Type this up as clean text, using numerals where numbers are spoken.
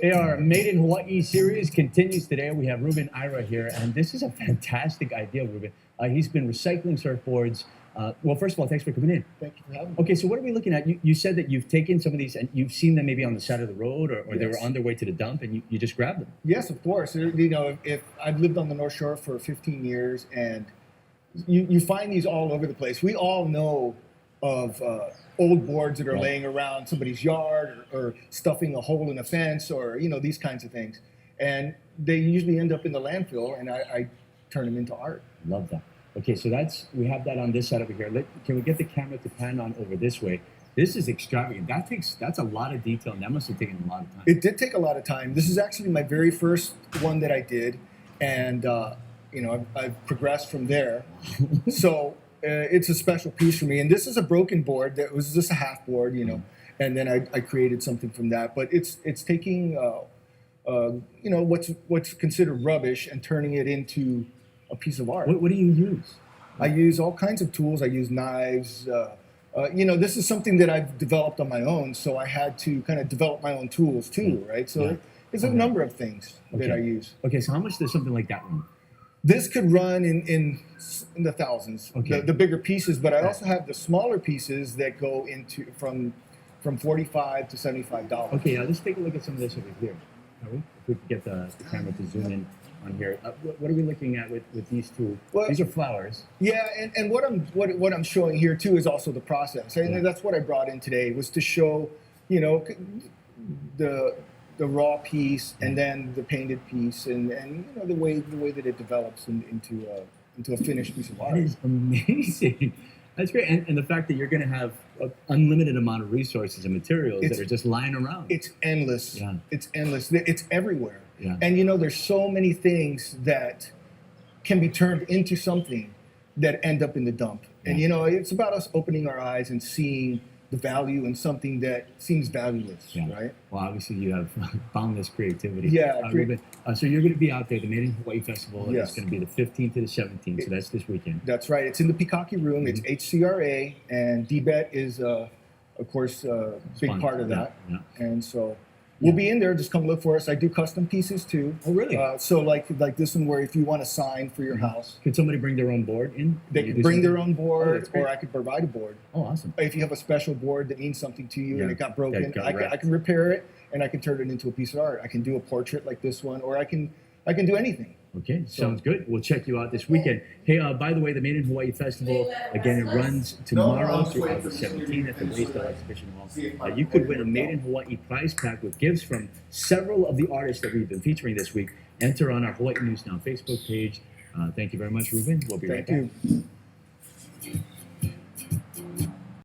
Hey, our Made in Hawaii series continues today. We have Ruben Ira here, and this is a fantastic idea, Ruben. He's been recycling surfboards. Well, first of all, thanks for coming in. Thank you for having me. Okay, so what are we looking at? You said that you've taken some of these and you've seen them maybe on the side of the road or they were Yes. on their way to the dump and you just grabbed them. Yes, of course. You know, if I've lived on the North Shore for 15 years, and you find these all over the place. We all know of old boards that are Right. laying around somebody's yard, or stuffing a hole in a fence, or these kinds of things, and they usually end up in the landfill. And I turn them into art. Love that. Okay, so we have that on this side over here. Can we get the camera to pan on over this way? This is extravagant. That's a lot of detail, and that must have taken a lot of time. It did take a lot of time. This is actually my very first one that I did, and I've progressed from there. So it's a special piece for me. And this is a broken board that was just a half board, and then I created something from that. But it's taking what's considered rubbish and turning it into a piece of art. What do you use? I use all kinds of tools. I use knives. This is something that I've developed on my own, so I had to kind of develop my own tools too, right? So Yeah. there's a number of things that I use. Okay, so how much does something like that run? This could run in the thousands, Okay. the bigger pieces, but I also have the smaller pieces that go into from $45 to $75. Okay, now let's take a look at some of this over here. Shall we? If we could get the camera to zoom in on here. What are we looking at with these two? Well, These are flowers. Yeah, and what I'm showing here too is also the process, and Yeah. that's what I brought in today, was to show, the raw piece, and then the painted piece, and the way that it develops into a finished piece of art. That is amazing. That's great. And the fact that you're going to have an unlimited amount of resources and materials that are just lying around. It's endless. Yeah. It's endless. It's everywhere. Yeah. And there's so many things that can be turned into something that end up in the dump. And it's about us opening our eyes and seeing the value in something that seems valueless, Yeah. right? Well, obviously you have boundless creativity. Yeah, Ruben, so you're going to be out there, the Made in Hawaii Festival. Yes. It's going to be the 15th to the 17th, so that's this weekend. That's right. It's in the Pikaki Room. It's HCRA, and DBET is, of course, a big Sponsor, part of yeah, that. yeah. And so we'll be in there. Just come look for us. I do custom pieces too. Oh, really? So like this one, where if you want a sign for your house, Could somebody bring their own board in? they You can do bring their something? own board, that's great. or I could provide a board. Oh, awesome. If you have a special board that means something to you, and Yeah, it got broken, that got I wrecked. can repair it, and I can turn it into a piece of art. I can do a portrait like this one, or I can do anything. Okay, sounds good. We'll check you out this weekend. Hey, by the way, the Made in Hawaii Festival, again, it runs tomorrow through August 17th at the Blaisdell Exhibition Hall. You could win a Made in Hawaii prize pack with gifts from several of the artists that we've been featuring this week. Enter on our Hawaii News Now Facebook page. Thank you very much, Ruben. We'll be right Thank back. you.